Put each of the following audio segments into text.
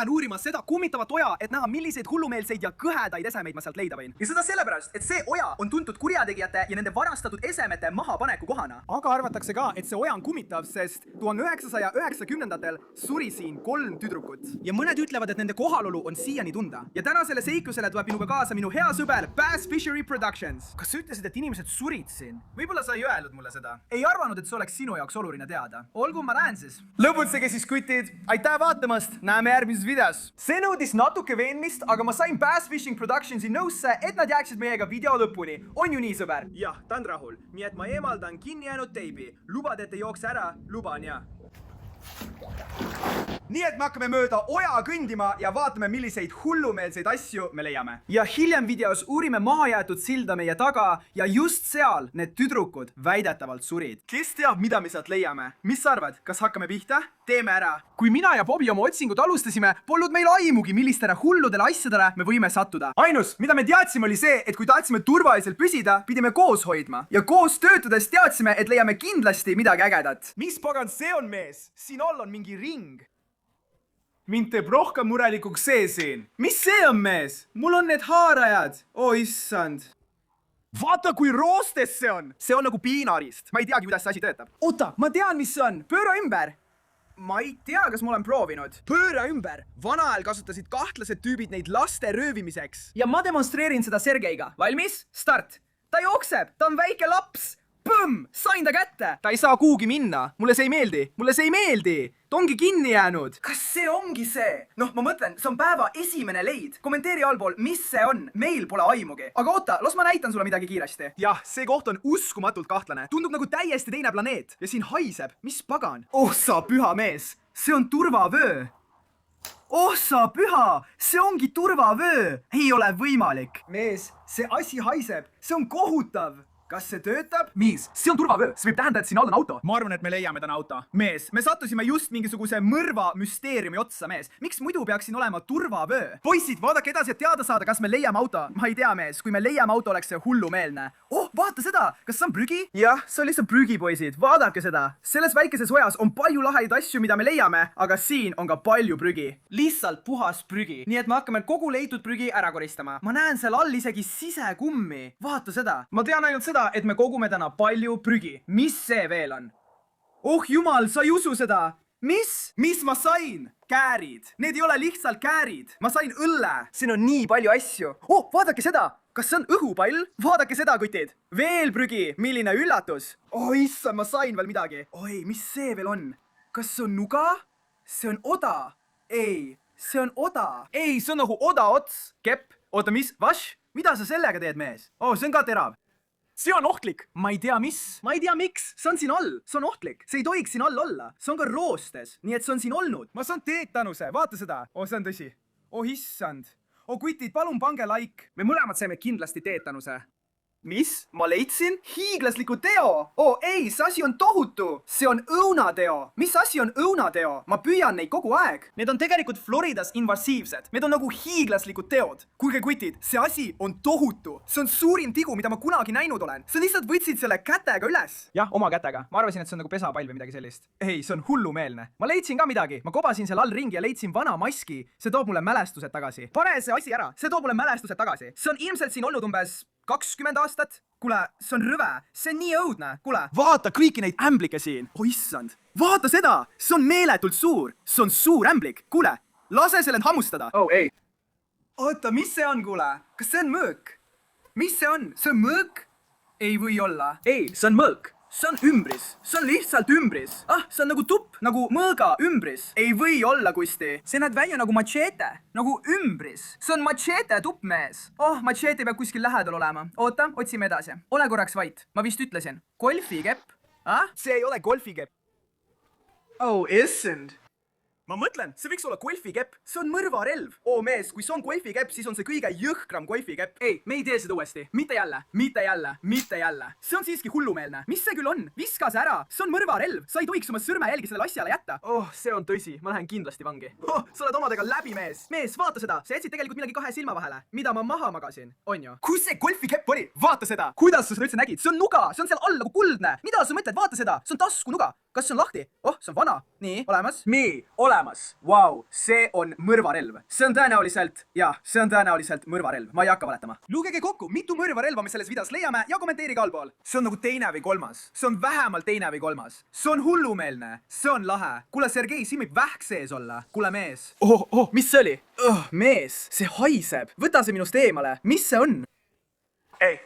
lähen uurima seda kummitavat oja, et näha, milliseid hullumeelseid ja kõhedaid esemeid ma sealt leida võin. Ja seda sellepärast, et see oja on tuntud kurjategijate ja nende varastatud esemete mahapaneku kohana. Aga arvatakse ka, et see oja on kummitav, sest 1990-ndatel suri siin 3 tüdrukut. Ja mõned ütlevad, et nende kohalolu on siiani tunda. Ja täna selle seiklusele tuleb minuga kaasa minu hea sõber Bass Fishery Productions. Kas sa ütlesid, et inimesed surid siin? Võib-olla sa ei öelnud mulle seda. Ei arvanud, et see oleks sinu jaoks oluline teada. Olgu, ma lähen siis. Lõbutsege siis, kutid. Aitäh vaatamast. Näeme järgmises videos. See nõudis natuke veenmist, aga ma sain Bass Fishing Productionsi nõusse, et nad jääksid meiega video lõpuni. On ju nii, sõber? Jah, ta on rahul. Nii et ma eemaldan kinni jäänud teibi. Lubad, et ei jookse ära? Luban, jah. Nii et me hakkame mööda oja kõndima ja vaatame, milliseid hullumeelseid asju me leiame. Ja hiljem videos uurime mahajäetud silda meie taga ja just seal need tüdrukud väidetavalt surid. Kes teab, mida me sealt leiame? Mis sa arvad, kas hakkame pihta? Teeme ära. Kui mina ja Bobby oma otsingut alustasime, polnud meil aimugi, millistele hulludele asjadele me võime sattuda. Ainus, mida me teadsime, oli see, et kui tahtsime turvaliselt püsida, pidime koos hoidma. Ja koos töötades teadsime, et leiame kindlasti midagi ägedat. Mis pagan see on, mees? Siin all on mingi ring. Mind teeb rohkem murelikuks see siin. Mis see on, mees? Mul on need haarajad. Oh, issand. Vaata, kui roostes see on. See on nagu piinarist. Ma ei teagi, kuidas see asi töötab. Oota, ma tean, mis see on. Pööra ümber. Ma ei tea, kas ma olen proovinud. Pööra ümber. Vana ajal kasutasid kahtlased tüübid neid laste röövimiseks. Ja ma demonstreerin seda Sergeiga. Valmis? Start. Ta jookseb. Ta on väike laps. Põmm! Sain ta kätte! Ta ei saa kuhugi minna. Mulle see ei meeldi. Mulle see ei meeldi. Ta ongi kinni jäänud. Kas see ongi see? Noh, ma mõtlen, see on päeva esimene leid. Kommenteeri allpool, mis see on. Meil pole aimugi. Aga oota, las ma näitan sulle midagi kiiresti. Jah, see koht on uskumatult kahtlane. Tundub nagu täiesti teine planeet. Ja siin haiseb. Mis pagan? Oh, sa püha mees. See on turvavöö. Oh, sa püha. See ongi turvavöö. Ei ole võimalik. Mees, see asi haiseb. See on kohutav. Kas see töötab? Miis, see on turvavöö. See võib tähendada, et siin all on auto. Ma arvan, et me leiame täna auto. Mees, me sattusime just mingisuguse mõrva müsteeriumi otsa, mees. Miks muidu peaks siin olema turvavöö? Poisid, vaadake edasi, et teada saada, kas me leiame auto. Ma ei tea, mees. Kui me leiame auto, oleks see hullumeelne. Oh, vaata seda. Kas see on prügi? Jah, see on lihtsalt prügi, poisid. Vaadake seda. Selles väikeses ojas on palju laheid asju, mida me leiame, aga siin on ka palju prügi. Lihtsalt puhas prügi. Nii et me hakkame kogu leitud prügi ära koristama. Ma näen seal all isegi sisekummi. Vaata seda. Ma tean ainult seda, et me kogume täna palju prügi. Mis see veel on? Oh jumal, sa ei usu seda! Mis? Mis ma sain? Käärid. Need ei ole lihtsalt käärid. Ma sain õlle. Siin on nii palju asju. Oh, vaadake seda! Kas see on õhupall? Vaadake seda, kutid! Veel prügi! Milline üllatus! Oh issand, ma sain veel midagi. Oi, mis see veel on? Kas see on nuga? See on oda. Ei, see on oda. Ei, see on nagu oda ots. Kepp. Oota, mis? Vaš? Mida sa sellega teed, mees? Oh, see on ka terav. See on ohtlik. Ma ei tea, mis. Ma ei tea, miks. See on siin all. See on ohtlik. See ei tohiks siin all olla. See on ka roostes. Nii et see on siin olnud. Ma saan teetanuse. Vaata seda. Oh, see on tõsi. Oh, issand. Oh, kutid, palun pange like. Me mõlemad saime kindlasti teetanuse. Mis? Ma leidsin? Hiiglasliku teo! Oh ei, see asi on tohutu! See on õunateo! Mis asi on õunateo? Ma püüan neid kogu aeg. Need on tegelikult Floridas invasiivsed. Need on nagu hiiglaslikud teod. Kuulge, kutid, see asi on tohutu. See on suurim tigu, mida ma kunagi näinud olen. Sa lihtsalt võtsid selle kätega üles. Jah, oma kätega. Ma arvasin, et see on nagu pesapall või midagi sellist. Ei, see on hullumeelne. Ma leidsin ka midagi. Ma kobasin seal all ringi ja leidsin vana maski. See toob mulle mälestused tagasi. Pane see asi ära. See toob mulle mälestused tagasi. See on ilmselt siin olnud umbes 20 aastat? Kule, see on rõve. See on nii õudne. Kule, vaata kõiki neid ämblikke siin. Oh issand. Vaata seda. See on meeletult suur. See on suur ämblik. Kule, lase sellend hammustada. Oh ei. Oota, mis see on, kule? Kas see on mõõk? Mis see on? See on mõõk? Ei või olla. Ei, see on mõõk. See on ümbris. See on lihtsalt ümbris. Ah, see on nagu tupp. Nagu mõõga ümbris. Ei või olla, Kusti. See näed välja nagu machete. Nagu ümbris. See on machete tupp, mees. Oh, machete peab kuskil lähedal olema. Oota, otsime edasi. Ole korraks vait. Ma vist ütlesin. Golfikepp. Ah? See ei ole golfikepp. Oh, issand. Ma mõtlen, see võiks olla golfikepp. See on mõrvarelv. Oo mees, kui see on golfikepp, siis on see kõige jõhkram golfikepp. Ei, me ei tee seda uuesti. Mitte jälle. Mitte jälle. Mitte jälle. See on siiski hullumeelne. Mis see küll on? Viska see ära. See on mõrvarelv. Sa ei tohiks oma sõrmejälgi sellele asjale jätta. Oh, see on tõsi. Ma lähen kindlasti vangi. Oh, sa oled omadega läbi, mees. Mees, vaata seda. Sa jätsid tegelikult midagi kahe silma vahele. Mida ma maha magasin? On ju? Kus see golfikepp oli? Vaata seda. Kuidas sa seda üldse nägid? See on nuga. See on seal all nagu kuldne. Mida sa mõtled? Vaata seda. See on taskunuga. Kas see on lahti? Oh, see on vana. Nii, olemas. Nii, olemas. olemas. Vau, see on mõrvarelv. See on tõenäoliselt mõrvarelv. Ma ei hakka valetama. Lugege kokku, mitu mõrvarelva me selles videos leiame ja kommenteerige allpool. See on nagu teine või kolmas. See on vähemalt teine või kolmas. See on hullumeelne. See on lahe. Kuule, Sergei, siin võib vähk sees olla. Kuule, mees. Mis see oli? Mees, see haiseb. Võta see minust eemale. Mis see on? Ei.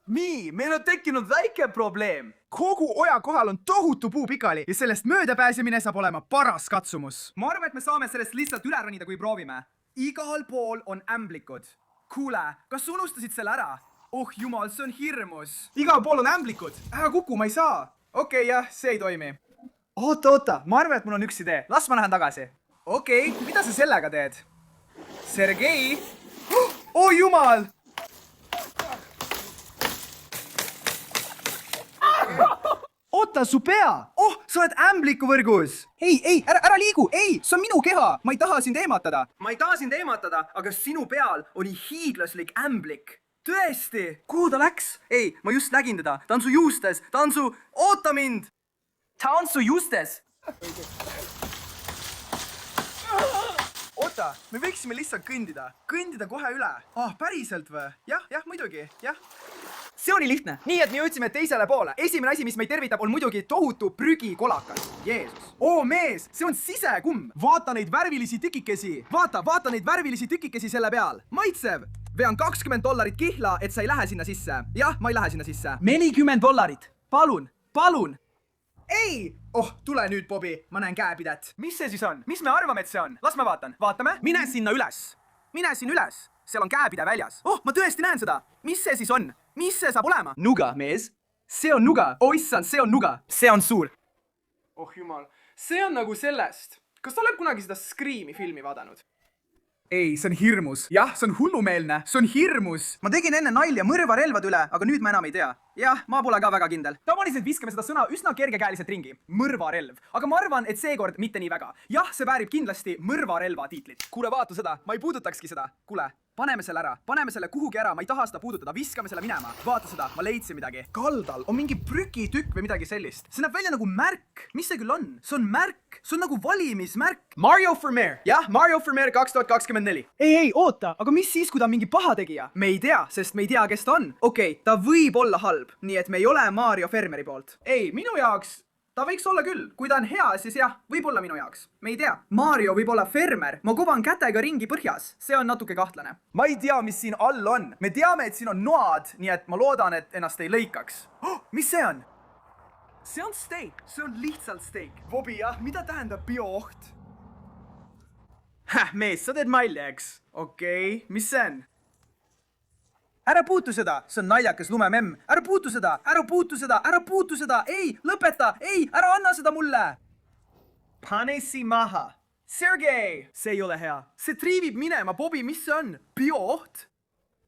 Nii, meil on tekkinud väike probleem. Kogu oja kohal on tohutu puu pikali ja sellest möödapääsemine saab olema paras katsumus. Ma arvan, et me saame sellest lihtsalt üle ronida, kui proovime. Igal pool on ämblikud. Kuule, kas unustasid selle ära? Oh jumal, see on hirmus. Igal pool on ämblikud. Ära kuku, ma ei saa. Okei, jah, see ei toimi. Oota, ma arvan, et mul on üks idee. Las ma lähen tagasi. Okei, mida sa sellega teed? Sergei? Oh jumal! Oota, su pea! Oh, sa oled ämblikuvõrgus! Ei, ära liigu! Ei, see on minu keha! Ma ei taha sind eematada! Ma ei taha sind eematada, aga sinu peal oli hiiglaslik ämblik. Tõesti! Kuhu ta läks? Ei, ma just nägin teda. Ta on su juustes. Ta on su... Oota mind! Ta on su juustes! Oota, me võiksime lihtsalt kõndida. Kõndida kohe üle. Päriselt või? Jah, muidugi, jah. See oli lihtne. Nii, et me jõudsime teisele poole. Esimene asi, mis meid tervitab, on muidugi tohutu prügikolakas. Jeesus. Mees, see on sisekumm. Vaata neid värvilisi tükikesi. Vaata neid värvilisi tükikesi selle peal. Maitsev. Vean $20 kihla, et sa ei lähe sinna sisse. Jah, ma ei lähe sinna sisse. $40. Palun. Ei! Tule nüüd, Bobi. Ma näen käepidet. Mis see siis on? Mis me arvame, et see on? Las ma vaatan. Vaatame. Mine sinna üles. Seal on käepide väljas. Ma tõesti näen seda. Mis see siis on? Mis see saab olema? Nuga, mees. See on nuga. Issand, see on nuga. See on suur. Oh jumal. See on nagu sellest. Kas sa oled kunagi seda Screami filmi vaadanud? Ei, see on hirmus. Jah, see on hullumeelne. See on hirmus. Ma tegin enne nalja mõrvarelvade üle, aga nüüd ma enam ei tea. Jah, ma pole ka väga kindel. Tavaliselt viskame seda sõna üsna kergekäeliselt ringi. Mõrvarelv. Aga ma arvan, et seekord mitte nii väga. Jah, see väärib kindlasti mõrvarelva tiitlit. Kuule, vaata seda. Ma ei puudutakski seda. Kuule, paneme selle ära. Paneme selle kuhugi ära. Ma ei taha seda puudutada. Viskame selle minema. Vaata seda. Ma leidsin midagi. Kaldal on mingi prügitükk või midagi sellist. See näeb välja nagu märk. Mis see küll on? See on märk. See on nagu valimismärk. Mario for Mayor. Jah, Mario for Mayor 2024. Ei, oota. Aga mis siis, kui ta on mingi pahategija? Me ei tea, sest me ei tea, kes ta on. Okei, ta võib olla halb. Nii et me ei ole Mario Fermeri poolt. Ei, minu jaoks ta võiks olla küll. Kui ta on hea, siis jah, võib olla minu jaoks. Me ei tea. Mario võib olla fermer. Ma koban kätega ringi põhjas. See on natuke kahtlane. Ma ei tea, mis siin all on. Me teame, et siin on noad, nii et ma loodan, et ennast ei lõikaks. Mis see on? See on steak. See on lihtsalt steak. Bobi, jah, mida tähendab biooht? Mees, sa teed nalja, eks? Okei, mis see on? Ära puutu seda, see on naljakas lumememm. Ära puutu seda. Ei, lõpeta. Ei, ära anna seda mulle. Pane si maha. Sergei, see ei ole hea. See triivib minema, Bobi, mis see on? Biooht?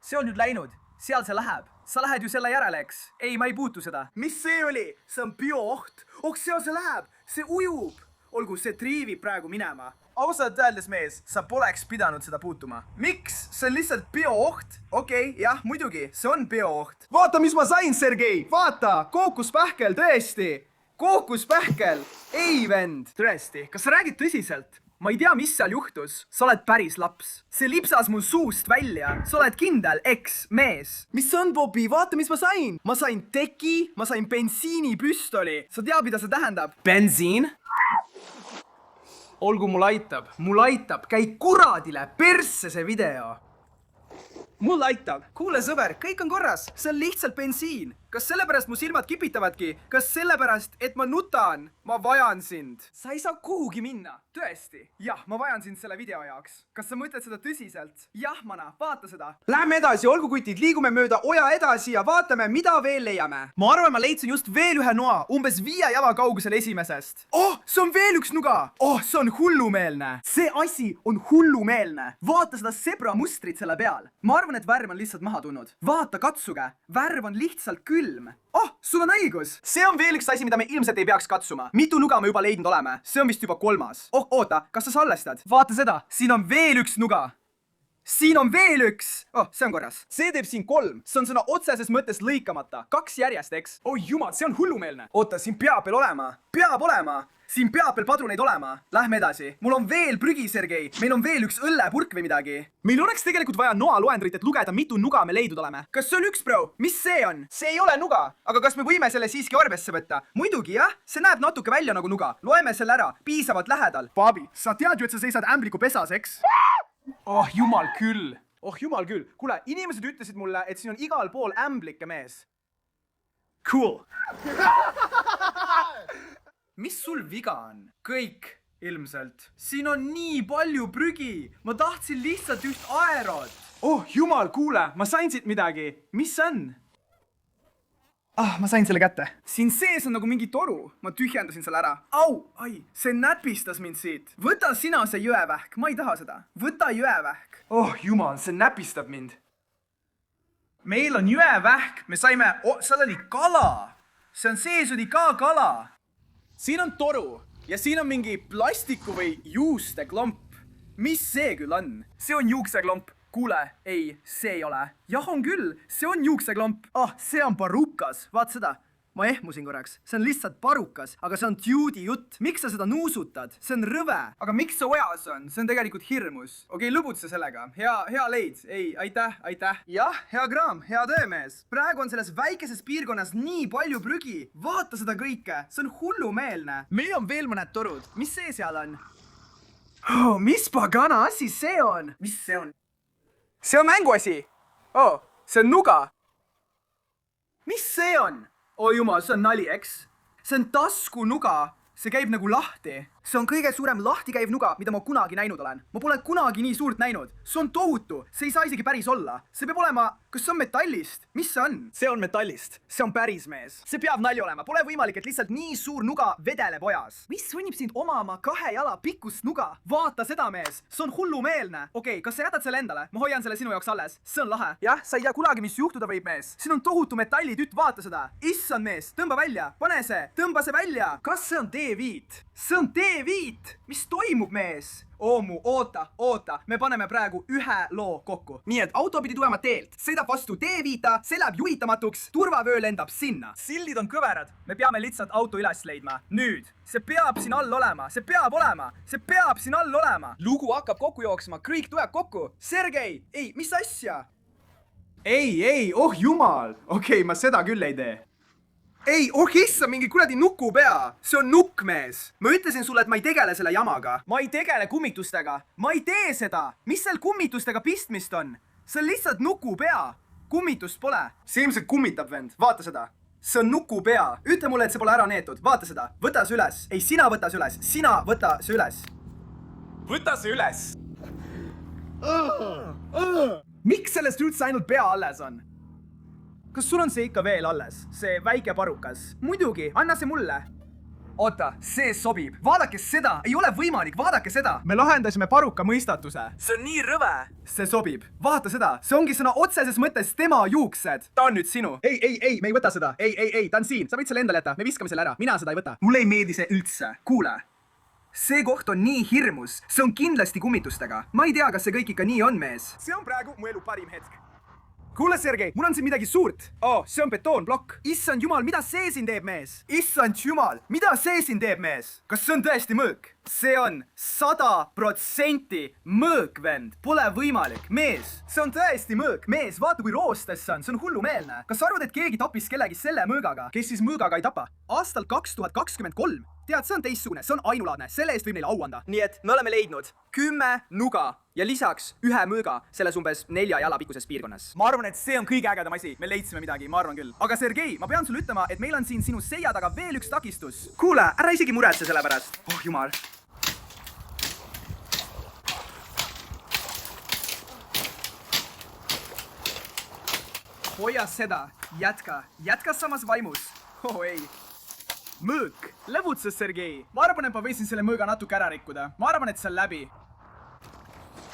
See on nüüd läinud. Seal see läheb. Sa lähed ju selle järele, eks? Ei, ma ei puutu seda. Mis see oli? See on biooht. Seal see läheb. See ujub. Olgu, see triivib praegu minema. Ausalt öeldes, mees, sa poleks pidanud seda puutuma. Miks? See on lihtsalt biooht. Okei, jah, muidugi, see on biooht. Vaata, mis ma sain, Sergei! Vaata! Kookuspähkel, tõesti! Kookuspähkel! Ei, vend! Tõesti, kas sa räägid tõsiselt? Ma ei tea, mis seal juhtus. Sa oled päris laps. See lipsas mul suust välja. Sa oled kindel, eks, mees. Mis on, Bobi? Vaata, mis ma sain. Ma sain teki, ma sain bensiinipüstoli. Sa tead, mida see tähendab? Bensiin? Olgu, mul aitab, käi kuradile persse see video. Mul aitab. Kuule, sõber, kõik on korras, see on lihtsalt bensiin. Kas sellepärast mu silmad kipitavadki? Kas sellepärast, et ma nutan? Ma vajan sind. Sa ei saa kuhugi minna. Tõesti? Jah, ma vajan sind selle video jaoks. Kas sa mõtled seda tõsiselt? Jah, mana, vaata seda. Lähme edasi, olgu kutid, liigume mööda oja edasi ja vaatame, mida veel leiame. Ma arvan, ma leidsin just veel ühe noa, umbes 5 jala kaugusel esimesest. See on veel üks nuga. See on hullumeelne. See asi on hullumeelne. Vaata seda sebra mustrit selle peal. Ma arvan, et värv on lihtsalt maha tulnud. Vaata, katsuge. Värv on lihtsalt külm. Sul on õigus. See on veel üks asi, mida me ilmselt ei peaks katsuma. Mitu nuga me juba leidnud oleme? See on vist juba 3. Oota, kas sa salvestad? Vaata seda. Siin on veel üks nuga. siin on veel üks. Oh, see on korras. See teeb siin 3. See on sõna otseses mõttes lõikamata. 2 järjest, eks? Oh jumal, see on hullumeelne. Oota, siin peab veel olema. Peab olema. Siin peab veel padruneid olema. Lähme edasi. Mul on veel prügi, Sergei. Meil on veel üks õllepurk või midagi. Meil oleks tegelikult vaja noaloendrit, et lugeda, mitu nuga me leidnud oleme. Kas see on üks, bro? Mis see on? See ei ole nuga. Aga kas me võime selle siiski arvesse võtta? Muidugi, jah. See näeb natuke välja nagu nuga. Loeme selle ära. Piisavalt lähedal. Baabi, sa tead ju, et sa seisad ämbliku pesas, eks? Oh, jumal küll. Oh, jumal küll. Kuule, inimesed ütlesid mulle, et siin on igal pool ämblike, mees. Cool. Mis sul viga on? Kõik, ilmselt. Siin on nii palju prügi. Ma tahtsin lihtsalt üht aerot. Oh, jumal, kuule, ma sain siit midagi. Mis see on? Ma sain selle kätte. Siin sees on nagu mingi toru. Ma tühjendasin selle ära. Au, ai, see näpistas mind siit. Võta sina see jõevähk. Ma ei taha seda. Võta jõevähk. Oh, jumal, see näpistab mind. Meil on jõevähk. Me saime... seal oli kala. See on sees oli ka kala. Siin on toru ja siin on mingi plastiku või juusteklomp. Mis see küll on? See on juukseklomp. Kuule, ei, see ei ole. Jah, on küll. See on juukseklomp. See on parukas. Vaat seda. Ma ehmusin korraks. See on lihtsalt parukas, aga see on duty jutt. Miks sa seda nuusutad? See on rõve. Aga miks see ojas on? See on tegelikult hirmus. Okei, lõbutse sellega. Hea leid. Ei, aitäh. Jah, hea kraam, hea töömees. Praegu on selles väikeses piirkonnas nii palju prügi. Vaata seda kõike. See on hullumeelne. Meil on veel mõned torud. Mis see seal on? Mis pagana asi see on? Mis see on? See on mänguasi. See on nuga. Mis see on? Oh jumal, see on nali, eks? See on taskunuga. See käib nagu lahti. See on kõige suurem lahti käiv nuga, mida ma kunagi näinud olen. Ma pole kunagi nii suurt näinud. See on tohutu. See ei saa isegi päris olla. See peab olema... Kas see on metallist? Mis see on? See on metallist. See on päris mees. See peab nali olema. Pole võimalik, et lihtsalt nii suur nuga vedeleb ojas. Mis sunnib sind omama 2 jala pikkust nuga? Vaata seda, mees. See on hullumeelne. Okei, kas sa jätad selle endale? Ma hoian selle sinu jaoks alles. See on lahe. Jah, sa ei tea kunagi, mis juhtuda võib, mees. Siin on tohutu metallitütt, vaata seda. Issand, mees. Tõmba välja. Pane see. Tõmba see välja. Kas see on D5? See on D5! Mis toimub, mees? Oomu, oota. Me paneme praegu ühe loo kokku. Nii et auto pidi tulema teelt. Sõidab vastu D5, see läheb juhitamatuks, turvavöö lendab sinna. Sildid on kõverad. Me peame lihtsalt auto üles leidma. Nüüd. See peab siin all olema. See peab siin all olema. Lugu hakkab kokku jooksma. Kõik tuleb kokku. Sergei! Ei, mis asja? Ei, oh jumal. Okei, ma seda küll ei tee. Ei, issa, mingi kuradi nukupea. See on nukk, mees. Ma ütlesin sulle, et ma ei tegele selle jamaga. Ma ei tegele kummitustega. Ma ei tee seda. Mis seal kummitustega pistmist on? See on lihtsalt nukupea. Kummitust pole. See ilmselt kummitab, vend. Vaata seda. See on nukupea. Ütle mulle, et see pole ära neetud. Vaata seda. Võta see üles. Ei, sina võta see üles. Sina võta see üles. Võta see üles. Miks sellest üldse ainult pea alles on? Kas sul on see ikka veel alles? See väike parukas? Muidugi, anna see mulle. Oota, see sobib. Vaadake seda. Ei ole võimalik, vaadake seda. Me lahendasime paruka mõistatuse. See on nii rõve. See sobib. Vaata seda. See ongi sõna otseses mõttes tema juuksed. Ta on nüüd sinu. Ei, me ei võta seda. Ei, ta on siin. Sa võid selle endale jätta. Me viskame selle ära. Mina seda ei võta. Mulle ei meeldi see üldse. Kuule. See koht on nii hirmus. See on kindlasti kummitustega. Ma ei tea, kas see kõik ikka nii on, mees. See on praegu mu elu parim hetk. Kuule, Sergei, mul on siin midagi suurt. See on betoonplokk. Issand jumal, mida see siin teeb, mees? Issand jumal, mida see siin teeb, mees? Kas see on tõesti mõõk? See on 100% mõõk, vend. Pole võimalik. Mees, see on tõesti mõõk. Mees, vaata kui roostes see on. See on hullumeelne. Kas sa arvad, et keegi tappis kellegi selle mõõgaga? Kes siis mõõgaga ei tapa? Aastal 2023. Tead, see on teistsugune, see on ainulaadne, selle eest võib neile au anda. Nii et me oleme leidnud 10 nuga ja lisaks 1 mõõga selles umbes 4 jala pikkuses piirkonnas. Ma arvan, et see on kõige ägedam asi. Me leidsime midagi, ma arvan küll. Aga Sergei, ma pean sulle ütlema, et meil on siin sinu seia taga veel üks takistus. Kuule, ära isegi muretse selle pärast. Oh jumal. Hoia seda, jätka samas vaimus. Oh ei. Mõõk. Lõbutses, Sergei. Ma arvan, et ma võisin selle mõõga natuke ära rikkuda. Ma arvan, et see on läbi.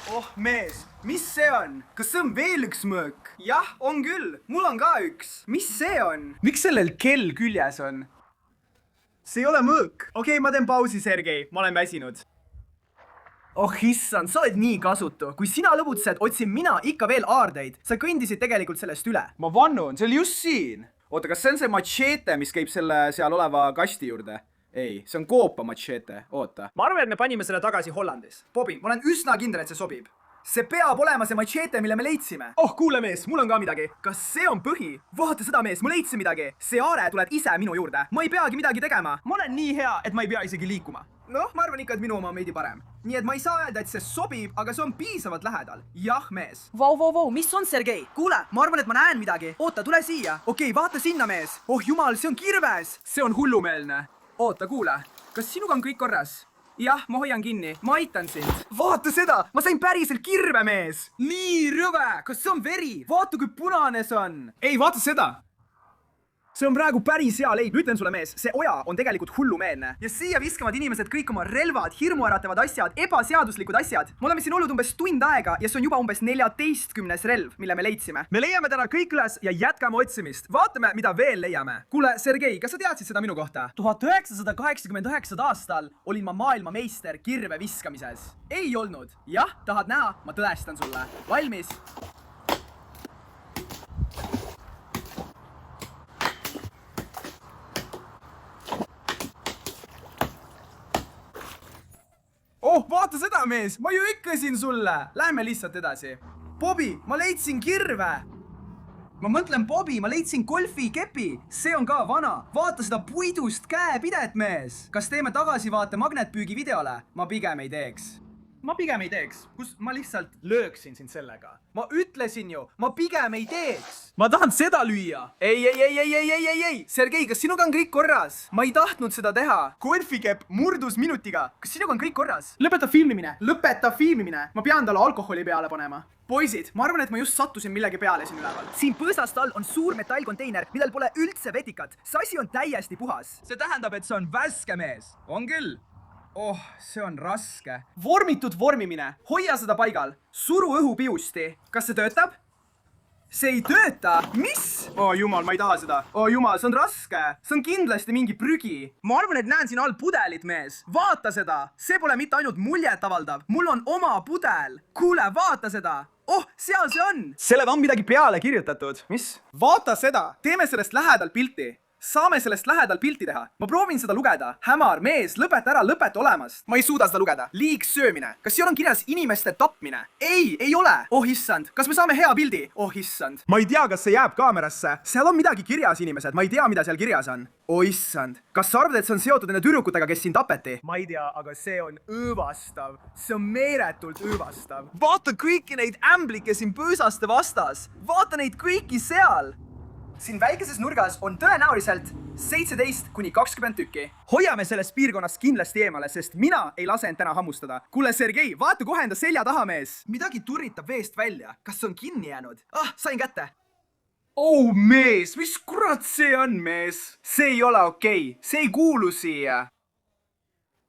Oh, mees. Mis see on? Kas see on veel üks mõõk? Jah, on küll. Mul on ka üks. Mis see on? Miks sellel kell küljes on? See ei ole mõõk. Okei, ma teen pausi, Sergei. Ma olen väsinud. oh issand, sa oled nii kasutu. Kui sina lõbutsed, otsin mina ikka veel aardeid. Sa kõndisid tegelikult sellest üle. Ma vannun, see oli just siin. Oota, kas see on see machete, mis käib selle seal oleva kasti juurde? Ei, see on koopa machete. Oota. Ma arvan, et me panime selle tagasi Hollandis. Bobby, ma olen üsna kindel, et see sobib. See peab olema see machete, mille me leidsime. Oh, kuule mees, mul on ka midagi. Kas see on põhi? Vaata seda mees, ma leidsin midagi. See aare tuleb ise minu juurde. Ma ei peagi midagi tegema. Ma olen nii hea, et ma ei pea isegi liikuma. Noh, ma arvan ikka, et minu oma on veidi parem. Nii et ma ei saa öelda, et see sobib, aga see on piisavalt lähedal. Jah, mees. Vau, mis on, Sergei? Kuule, ma arvan, et ma näen midagi. Oota, tule siia. Okei, vaata sinna, mees. Oh jumal, see on kirves. See on hullumeelne. Oota, kuule. Kas sinuga on kõik korras? Jah, ma hoian kinni. Ma aitan sind. Vaata seda! Ma sain päriselt kirve, mees! Nii rõve! Kas see on veri? Vaata, kui punane see on! Ei, vaata seda! See on praegu päris hea leid. Ütlen sulle, mees, see oja on tegelikult hullumeelne. Ja siia viskavad inimesed kõik oma relvad, hirmuäratavad asjad, ebaseaduslikud asjad. Me oleme siin olnud umbes tund aega ja see on juba umbes 14. relv, mille me leidsime. Me leiame täna kõik üles ja jätkame otsimist. Vaatame, mida veel leiame. Kuule, Sergei, kas sa teadsid seda minu kohta? 1989. aastal olin ma maailmameister kirve viskamises. Ei olnud. Jah, tahad näha? Ma tõestan sulle. Valmis? Oh, vaata seda, mees! Ma ju ütlesin sulle! Lähme lihtsalt edasi. Bobby, ma leidsin kirve! Ma mõtlen, Bobby, ma leidsin golfikepi! See on ka vana! Vaata seda puidust käepidet, mees! Kas teeme tagasivaate magnetpüügi videole? Ma pigem ei teeks. Kus ma lihtsalt lööksin sind sellega. Ma ütlesin ju, ma pigem ei teeks. Ma tahan seda lüüa. Ei. Sergei, kas sinuga on kõik korras? Ma ei tahtnud seda teha. Golfikepp murdus minutiga. Kas sinuga on kõik korras? Lõpeta filmimine. Ma pean talle alkoholi peale panema. Poisid, ma arvan, et ma just sattusin millegi peale siin üleval. Siin põõsast all on suur metallkonteiner, millel pole üldse vetikat. See asi on täiesti puhas. See tähendab, et see on värske, mees. On küll. Oh, see on raske. Vormitud vormimine. Hoia seda paigal. Suru õhu piusti. Kas see töötab? See ei tööta. Mis? Oh jumal, ma ei taha seda. Oh jumal, see on raske. See on kindlasti mingi prügi. Ma arvan, et näen siin all pudelit, mees. Vaata seda. See pole mitte ainult muljet avaldav. Mul on oma pudel. Kuule, vaata seda. Oh, seal see on. Sellele on midagi peale kirjutatud. Mis? Vaata seda. Teeme sellest lähedal pilti. Saame sellest lähedal pilti teha. Ma proovin seda lugeda. Hämar, mees, lõpeta ära, lõpeta olemast. Ma ei suuda seda lugeda. Liigsöömine. Kas siin on kirjas inimeste tapmine? Ei ole. Oh issand. Kas me saame hea pildi? Oh issand. Ma ei tea, kas see jääb kaamerasse. Seal on midagi kirjas, inimesed. Ma ei tea, mida seal kirjas on. Oh issand. Kas sa arvad, et see on seotud nende tüdrukutega, kes siin tapeti? Ma ei tea, aga see on õõvastav. See on meeletult õõvastav. Vaata kõiki neid ämblikke siin põõsaste vastas. Vaata neid kõiki seal. Siin väikeses nurgas on tõenäoliselt 17–20 tükki. Hoiame sellest piirkonnast kindlasti eemale, sest mina ei lase end täna hammustada. Kuule, Sergei, vaata kohe enda selja taha, mees. Midagi turritab veest välja. Kas see on kinni jäänud? Sain kätte. Oh, mees, mis kurat see on, mees? See ei ole okei. See ei kuulu siia.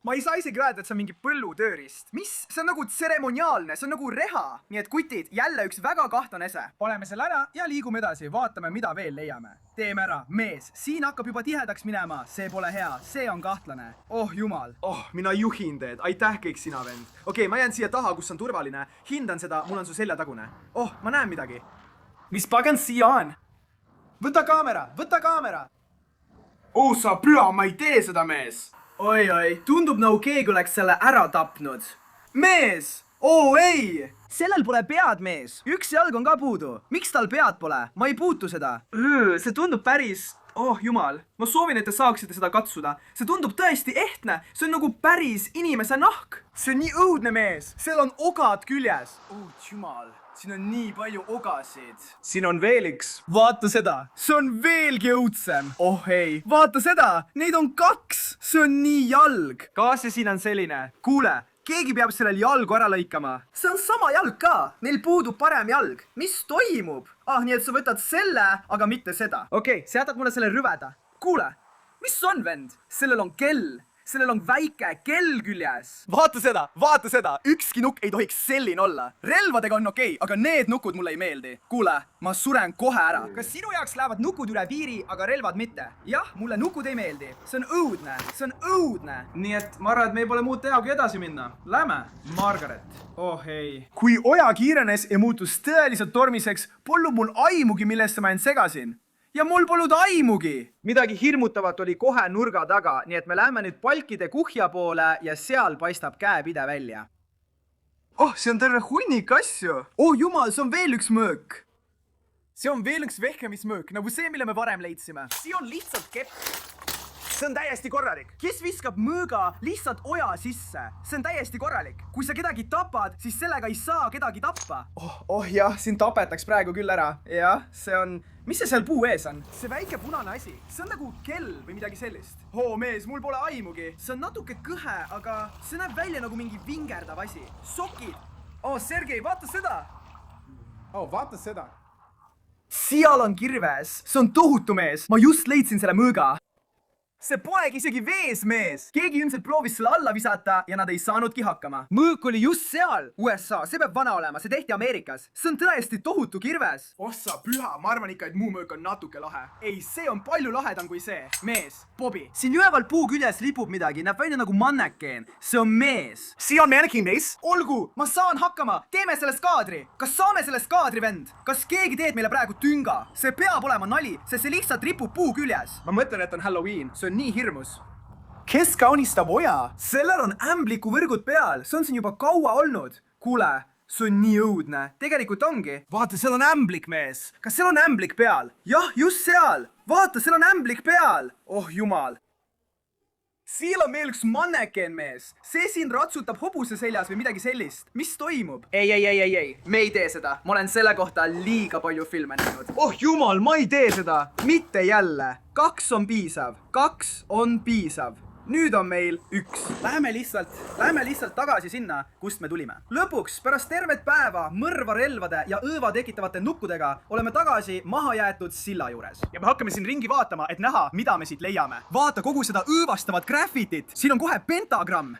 Ma ei saa isegi öelda, et see on mingi põllutöörist. Mis? See on nagu tseremoniaalne, see on nagu reha. Nii et kutid, jälle üks väga kahtlane ese. Paneme selle ära ja liigume edasi, vaatame, mida veel leiame. Teeme ära, mees, siin hakkab juba tihedaks minema. See pole hea, see on kahtlane. Oh jumal. Oh, mina juhin teed. Aitäh kõik sina, vend. Okei, ma jään siia taha, kus on turvaline. Hindan seda, mul on su seljatagune. Oh, ma näen midagi. Mis pagan siia on? Võta kaamera. Oh, sa püha, ma ei tee seda, mees. Oi, tundub nagu keegi oleks selle ära tapnud. Mees! Oo ei! Sellel pole pead, mees. Üks jalg on ka puudu. Miks tal pead pole? Ma ei puutu seda. See tundub päris... Oh jumal, ma soovin, et te saaksite seda katsuda. See tundub tõesti ehtne. See on nagu päris inimese nahk. See on nii õudne, mees. Seal on ogad küljes. Oh jumal, siin on nii palju ogasid. Siin on veel üks. Vaata seda. See on veelgi õudsem. Oh ei, vaata seda. Neid on 2. See on nii jalg. Kas see siin on selline? Kuule, keegi peab sellel jalgu ära lõikama. See on sama jalg ka. Neil puudub parem jalg. Mis toimub? Nii et sa võtad selle, aga mitte seda. Okei, sa jätad mulle selle rüveda. Kuule, mis on, vend? Sellel on kell. sellel on väike kell küljes. vaata seda, ükski nukk ei tohiks selline olla. relvadega on okei, aga need nukud mulle ei meeldi. kuule, ma suren kohe ära. Kas sinu jaoks lähevad nukud üle piiri, aga relvad mitte? Jah, mulle nukud ei meeldi. See on õudne. Nii et ma arvan, et meil pole muud teha, kui edasi minna. Lähme, Margaret. Oh ei. Kui oja kiirenes ja muutus tõeliselt tormiseks, polnud mul aimugi, millest ma end segasin. Ja mul polnud aimugi. Midagi hirmutavat oli kohe nurga taga, nii et me läheme nüüd palkide kuhja poole ja seal paistab käepide välja. Oh, see on terve hunnik asju. Oh jumal, see on veel üks mõõk. See on veel üks vehkemismõõk, nagu see, mille me varem leidsime. See on lihtsalt kepp. See on täiesti korralik. Kes viskab mõõga lihtsalt oja sisse? See on täiesti korralik. Kui sa kedagi tapad, siis sellega ei saa kedagi tappa. Oh jah, siin tapetaks praegu küll ära. Jah, see on... Mis see seal puu ees on? See väike punane asi. See on nagu kell või midagi sellist. Mees, mul pole aimugi. See on natuke kõhe, aga see näeb välja nagu mingi vingerdav asi. Sokid. Sergei, vaata seda. Vaata seda. Seal on kirves. See on tohutu mees. Ma just leidsin selle mõõga. See polegi isegi vees, mees. Keegi ilmselt proovis selle alla visata ja nad ei saanudki hakkama. Mõõk oli just seal. USA, see peab vana olema, see tehti Ameerikas. See on tõesti tohutu kirves. Ossa püha, ma arvan ikka, et muu mõõk on natuke lahe. Ei, see on palju lahedam kui see. Mees, Bobby. Siin üleval puu küljes ripub midagi, näeb välja nagu mannekeen. See on mees. See on mannequin, mees. Olgu, ma saan hakkama. Teeme sellest kaadri. Kas saame sellest kaadri, vend? Kas keegi teed meile praegu tünga? See peab olema nali, sest see lihtsalt ripub puu küljes. Ma mõtlen, et on Halloween. See on nii hirmus. Kes kaunistab oja? Sellel on ämbliku võrgud peal. See on siin juba kaua olnud. Kuule, see on nii õudne. Tegelikult ongi. Vaata, seal on ämblik, mees. Kas seal on ämblik peal? Jah, just seal. Vaata, seal on ämblik peal. Oh jumal. Siin on meil üks mannekeen, mees. See siin ratsutab hobuse seljas või midagi sellist. Mis toimub? Ei. Me ei tee seda. Ma olen selle kohta liiga palju filme näinud. Oh jumal, ma ei tee seda. Mitte jälle. 2 on piisav. Nüüd on meil 1. Läheme lihtsalt tagasi sinna, kust me tulime. Lõpuks, pärast tervet päeva mõrva relvade ja õõva tekitavate nukkudega oleme tagasi mahajäetud silla juures. Ja me hakkame siin ringi vaatama, et näha, mida me siit leiame. Vaata kogu seda õõvastavat graffitit. Siin on kohe pentagramm.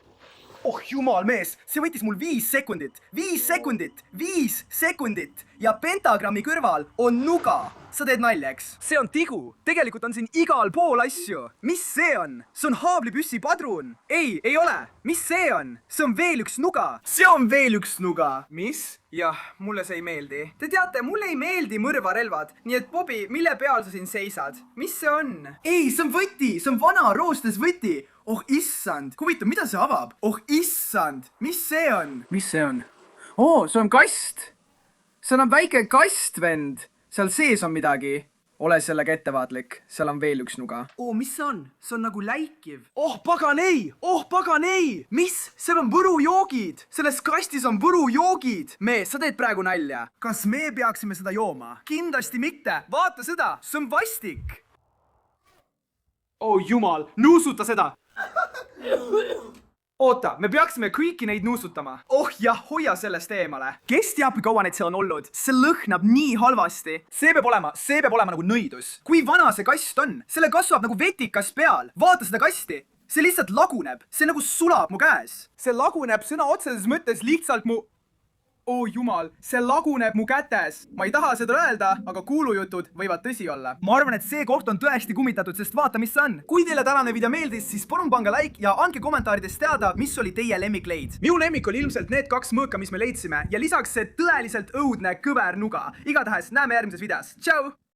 Oh jumal, mees, see võttis mul 5 sekundit. 5 sekundit. Ja pentagrammi kõrval on nuga. Sa teed nalja, eks? See on tigu. Tegelikult on siin igal pool asju. Mis see on? See on haablipüssi padrun. Ei ole. Mis see on? See on veel üks nuga. See on veel üks nuga. Mis? Jah, mulle see ei meeldi. Te teate, mulle ei meeldi mõrvarelvad. Nii et Bobby, mille peal sa siin seisad? Mis see on? Ei, see on võti. See on vana roostes võti. Oh issand. Huvitav, mida see avab? Oh issand. Mis see on? Mis see on? See on kast. See on väike kast, vend. Seal sees on midagi. Ole sellega ettevaatlik. Seal on veel üks nuga. Mis see on? See on nagu läikiv. Oh pagan ei! Mis? Seal on võrujoogid. Selles kastis on võrujoogid. Mees, sa teed praegu nalja. Kas me peaksime seda jooma? Kindlasti mitte. Vaata seda. See on vastik. Oh jumal, nuusuta seda. Oota, me peaksime kõiki neid nuusutama. Oh jah, hoia sellest eemale. Kes teab, kui kaua neid seal on olnud? See lõhnab nii halvasti. See peab olema nagu nõidus. Kui vana see kast on? Selle kasvab nagu vetikas peal. Vaata seda kasti. See lihtsalt laguneb. See nagu sulab mu käes. See laguneb sõna otseses mõttes lihtsalt mu... Oh jumal, see laguneb mu kätes. Ma ei taha seda öelda, aga kuulujutud võivad tõsi olla. Ma arvan, et see koht on tõesti kummitatud, sest vaata, mis see on. Kui teile tänane video meeldis, siis palun pange like ja andke kommentaarides teada, mis oli teie lemmikleid. Minu lemmik oli ilmselt need 2 mõõka, mis me leidsime ja lisaks see tõeliselt õudne kõver nuga. Igatahes näeme järgmises videos. Tšau!